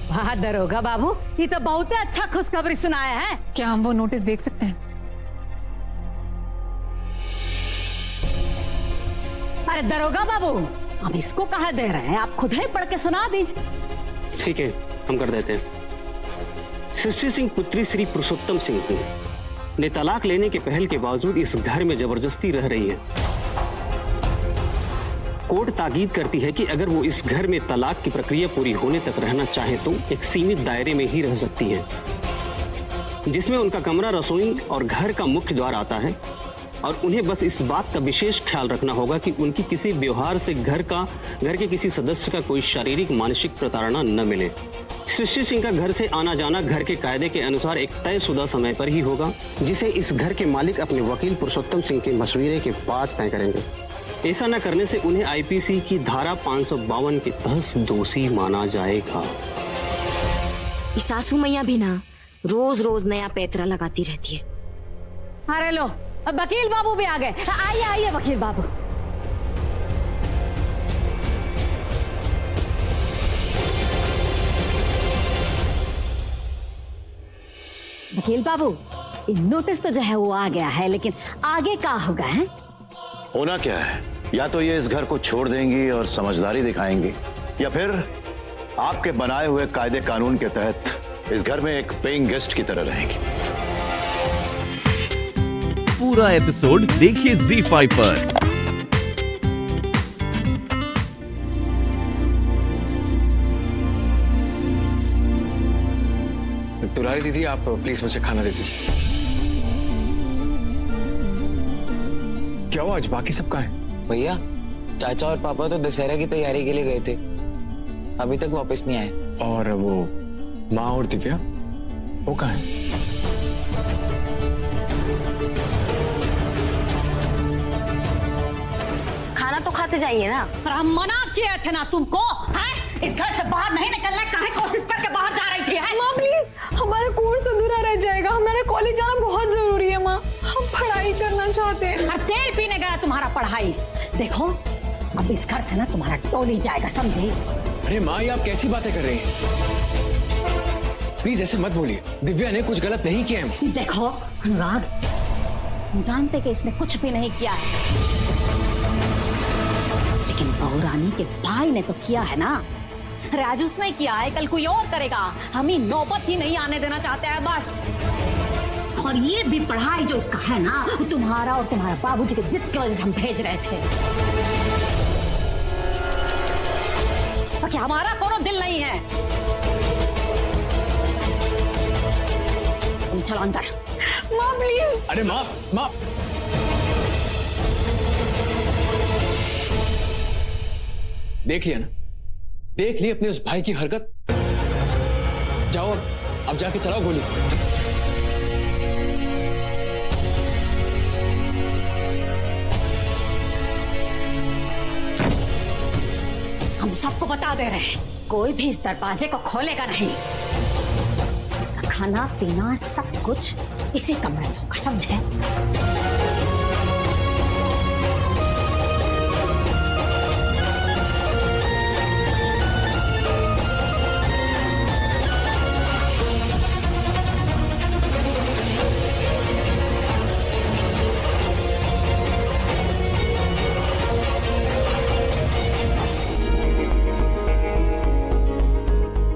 वाह दरोगा बाबू, ये तो बहुत ही अच्छा खुशखबरी सुनाया है। क्या हम वो नोटिस देख सकते हैं? अरे दरोगा बाबू, अब इसको कहाँ दे रहे हैं, आप खुद ही पढ़ के सुना दीजिए। ठीक है, हम कर देते हैं। सृष्टि सिंह पुत्री श्री पुरुषोत्तम सिंह ने तलाक लेने के पहल के बावजूद इस घर में जबरदस्ती रह रही है। कोर्ट ताकीद करती है कि अगर वो इस घर में तलाक की प्रक्रिया पूरी होने तक रहना चाहे तो एक सीमित दायरे में ही रह सकती है, जिसमें उनका कमरा, रसोई और घर का मुख्य द्वार आता है। और उन्हें बस इस बात का विशेष ख्याल रखना होगा कि उनकी किसी व्यवहार से घर के किसी सदस्य का कोई शारीरिक मानसिक प्रताड़ना न मिले। सृष्टि सिंह का घर से आना जाना घर के कायदे के अनुसार एक तयशुदा समय पर ही होगा, जिसे इस घर के मालिक अपने वकील पुरुषोत्तम सिंह के मशवरे के बाद तय करेंगे। ऐसा न करने से उन्हें आईपीसी की धारा 552 के तहत दोषी माना जाएगा। सासू मैया भी ना रोज रोज नया पैतरा लगाती रहती है। अरे लो, अब वकील बाबू भी आ गए। आइए आइए वकील बाबू। वकील बाबू, नोटिस तो जो है वो आ गया है, लेकिन आगे क्या होगा है? होना क्या है, या तो ये इस घर को छोड़ देंगी और समझदारी दिखाएंगी, या फिर आपके बनाए हुए कायदे कानून के तहत इस घर में एक पेइंग गेस्ट की तरह रहेंगी। पूरा एपिसोड देखिए ZEE5 पर। दुलारी दीदी, आप प्लीज मुझे खाना दे दीजिए। क्या हुआ, आज बाकी सब कहाँ है? भैया, चाचा और पापा तो दशहरा की तैयारी के लिए गए थे, अभी तक वापस नहीं आए। और वो माँ और दिव्या, वो कहाँ है? खाना तो खाते जाइए ना। पर हम मना किए थे ना तुमको, हैं? इस घर से बाहर नहीं निकलना, काहे कोशिश करके बाहर जा रही थी? माँ प्लीज, हमारा कोर्स अधूरा रह जाएगा, हमारा कॉलेज जाना बहुत जरूरी है माँ, हम पढ़ाई करना चाहते हैं। अब तेल पीने गया तुम्हारा पढ़ाई। देखो, अब इस घर से ना तुम्हारा टोली जाएगा, समझी? अरे माँ, ये आप कैसी बातें कर रही हैं? प्लीज ऐसे मत बोलिए, दिव्या ने कुछ गलत नहीं किया है। देखो अनुराग, हम जानते कि इसने कुछ भी नहीं किया है, लेकिन बहू रानी के भाई ने तो किया है ना। अरे आज उसने किया है, कल कोई और करेगा। हम ही नौबत ही नहीं आने देना चाहते हैं बस। और ये भी पढ़ाई जो इसका है ना, तुम्हारा और तुम्हारे बाबूजी के जिद की वजह से हम भेज रहे थे। तो क्या हमारा कोनो दिल नहीं है? तुम चलो अंदर। माँ प्लीज। अरे माँ, माँ, देख लिया ना, देख ली अपने उस भाई की हरकत। जाओ अब जाके चलाओ गोली। हम सबको बता दे रहे हैं, कोई भी इस दरवाजे को खोलेगा नहीं। इसका खाना पीना सब कुछ इसी कमरे में होगा, समझे?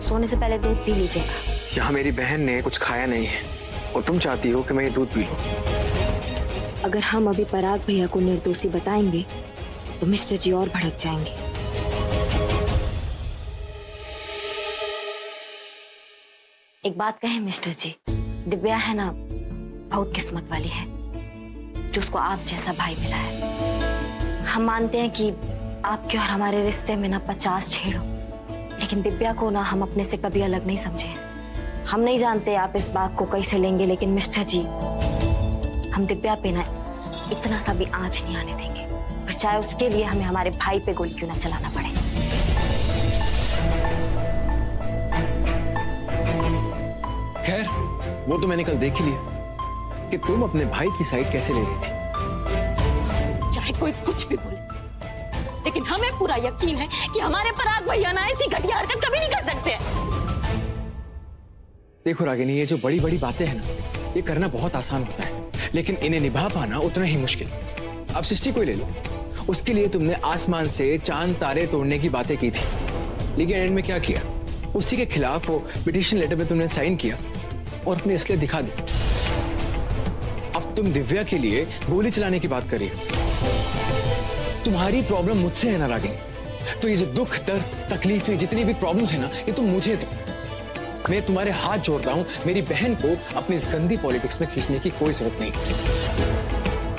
सोने से पहले दूध पी लीजिएगा। यहाँ मेरी बहन ने कुछ खाया नहीं है और तुम चाहती हो कि मैं ये दूध पी लूं। अगर हम अभी पराग भैया को निर्दोषी बताएंगे तो मिस्टर जी और भड़क जाएंगे। एक बात कहें मिस्टर जी, दिव्या है ना, बहुत किस्मत वाली है जो उसको आप जैसा भाई मिला है। हम मानते हैं कि आपके और हमारे रिश्ते में ना 50 छेड़ हो, लेकिन दिव्या को ना हम अपने से कभी अलग नहीं समझे। हम नहीं जानते आप इस बात को कैसे लेंगे, लेकिन मिस्टर जी, हम दिव्या पे ना इतना सा भी आंच नहीं आने देंगे, फिर चाहे उसके लिए हमें हमारे भाई पे गोली क्यों ना चलाना पड़े। खैर, वो तो मैंने कल देख ही लिया कि तुम अपने भाई की साइड कैसे ले रही थी। चाहे कोई कुछ भी बोले, लेकिन हमें पूरा यकीन है कि हमारे पराग भैया ना ऐसी घटिया हरकत कभी नहीं कर सकते। देखो रागिनी, ये जो बड़ी बड़ी बातें हैं ना, ये करना बहुत आसान होता है, लेकिन इन्हें निभा पाना उतना ही मुश्किल। अब सृष्टि को ही ले लो, उसके लिए तुमने आसमान से चांद तारे तोड़ने की बातें की थी, लेकिन एंड में क्या किया? उसी के खिलाफ वो पिटीशन लेटर पे तुमने साइन किया और अपनी असलियत दिखा दी। अब तुम दिव्या के लिए गोली चलाने की बात कर रही हो। तुम्हारी प्रॉब्लम मुझसे है ना रागिनी, तो ये जो दुख, दर्द, तकलीफें, जितनी भी प्रॉब्लम्स है ना, ये तुम मुझे दो। मैं तुम्हारे हाथ जोड़ता हूं, मेरी बहन को अपनी इस गंदी पॉलिटिक्स में खींचने की कोई जरूरत नहीं,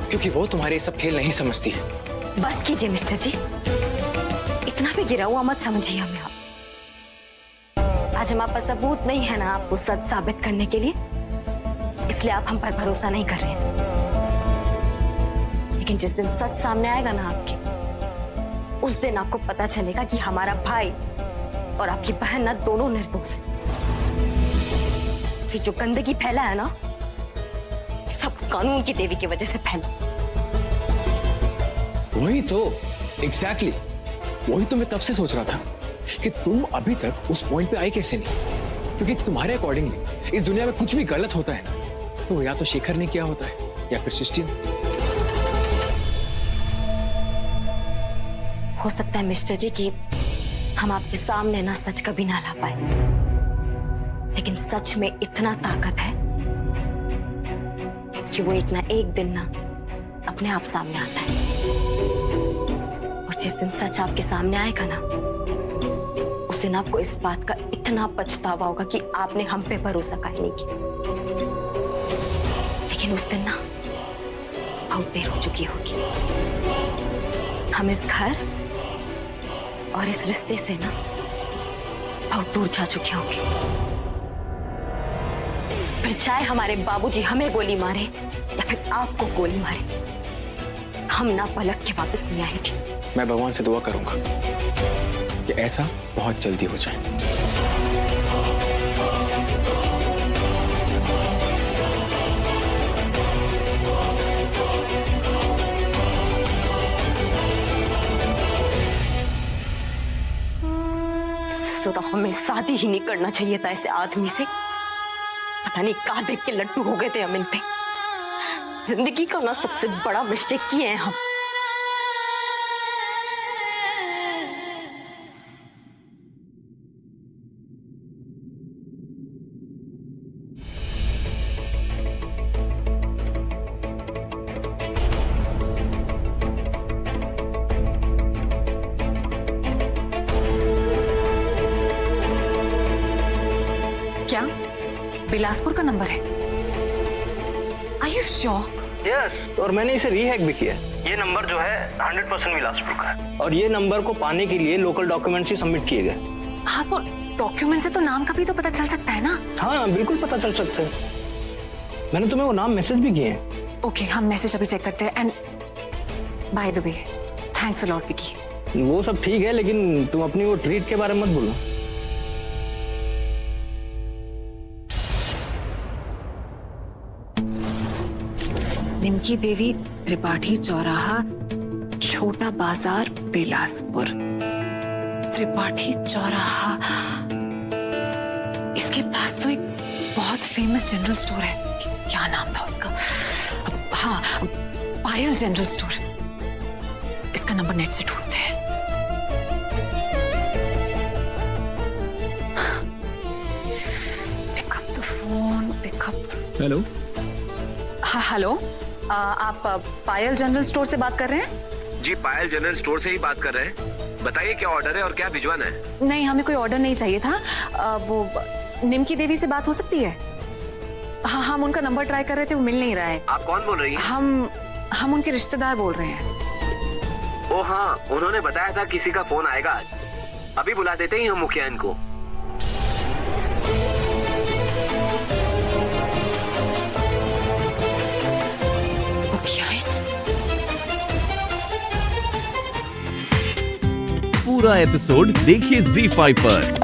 क्योंकि वो तुम्हारे सब खेल नहीं समझती है। बस कीजिए मिस्टर जी, इतना भी गिरा हुआ मत समझिए हमें आप। आज हमारे पास सबूत नहीं है ना आपको सच साबित करने के लिए, इसलिए आप हम पर भरोसा नहीं कर रहे हैं। लेकिन जिस दिन सच सामने आएगा ना आपके, उस दिन आपको पता चलेगा कि हमारा भाई और आपकी बहन ना दोनों निर्दोष हैं। ये जो गंदगी फैला है ना, सब कानून की देवी की वजह से फैला। वही तो, एग्जैक्टली, वही तो मैं तब से सोच रहा था कि तुम अभी तक उस पॉइंट पे आई कैसे नहीं, क्योंकि तुम्हारे अकॉर्डिंगली इस दुनिया में कुछ भी गलत होता है ना, तो या तो शेखर ने किया होता है या फिर सृष्टि ने। हो सकता है मिस्टर जी कि हम आपके सामने ना सच कभी ना ला पाए, लेकिन सच में इतना ताकत है कि वो एक ना एक दिन ना अपने आप सामने आता है। और जिस दिन सच आपके सामने आएगा ना, उस दिन आपको इस बात का इतना पछतावा होगा कि आपने हम पे भरोसा काहे नहीं किया। लेकिन उस दिन ना बहुत देर हो चुकी होगी। हम इस घर और इस रिश्ते से ना बहुत दूर जा चुके होंगे। फिर चाहे हमारे बाबूजी हमें गोली मारे या फिर आपको गोली मारे, हम ना पलट के वापस नहीं आएंगे। मैं भगवान से दुआ करूंगा कि ऐसा बहुत जल्दी हो जाए। तो हमें शादी ही नहीं करना चाहिए था ऐसे आदमी से। पता नहीं कहाँ देख के लट्टू हो गए थे हम इन पे। जिंदगी का ना सबसे बड़ा मिस्टेक किए हैं हम। क्या बिलासपुर का नंबर है? Are you sure? यस, और मैंने इसे रीहैक भी किया। ये नंबर जो है 100% बिलासपुर का है, और ये नंबर को पाने के लिए लोकल डॉक्यूमेंट्स ही सबमिट किए गए। हाँ, तो डॉक्यूमेंट से तो नाम का भी तो पता चल सकता है ना? हाँ बिल्कुल पता चल सकता है। मैंने तुम्हें वो नाम मैसेज भी किए हैं। ओके, हम मैसेज अभी चेक करते हैं। And by the way, thanks a lot Vicky. वो सब ठीक है, लेकिन तुम अपनी वो ट्रीट के बारे में मत भूलो। निमकी देवी, त्रिपाठी चौराहा, छोटा बाजार, बिलासपुर। त्रिपाठी चौराहा, इसके पास तो एक बहुत फेमस जनरल स्टोर है। क्या नाम था उसका? हाँ, पायल जनरल स्टोर। इसका नंबर नेट से ढूंढते हैं। Pick up the phone, pick up the. Hello. हाँ हेलो, आप पायल जनरल स्टोर से बात कर रहे हैं? जी, पायल जनरल स्टोर से ही बात कर रहे हैं। बताइए क्या ऑर्डर है और क्या भिजवाना है? नहीं, हमें कोई ऑर्डर नहीं चाहिए था। वो निमकी देवी से बात हो सकती है? हाँ, हम उनका नंबर ट्राई कर रहे थे, वो मिल नहीं रहा है। आप कौन बोल रही हैं? हम उनके रिश्तेदार बोल रहे हैं। ओ हाँ, उन्होंने बताया था किसी का फोन आएगा आज। अभी बुला देते ही हम मुखिया इनको। पूरा एपिसोड देखिए ZEE5 पर।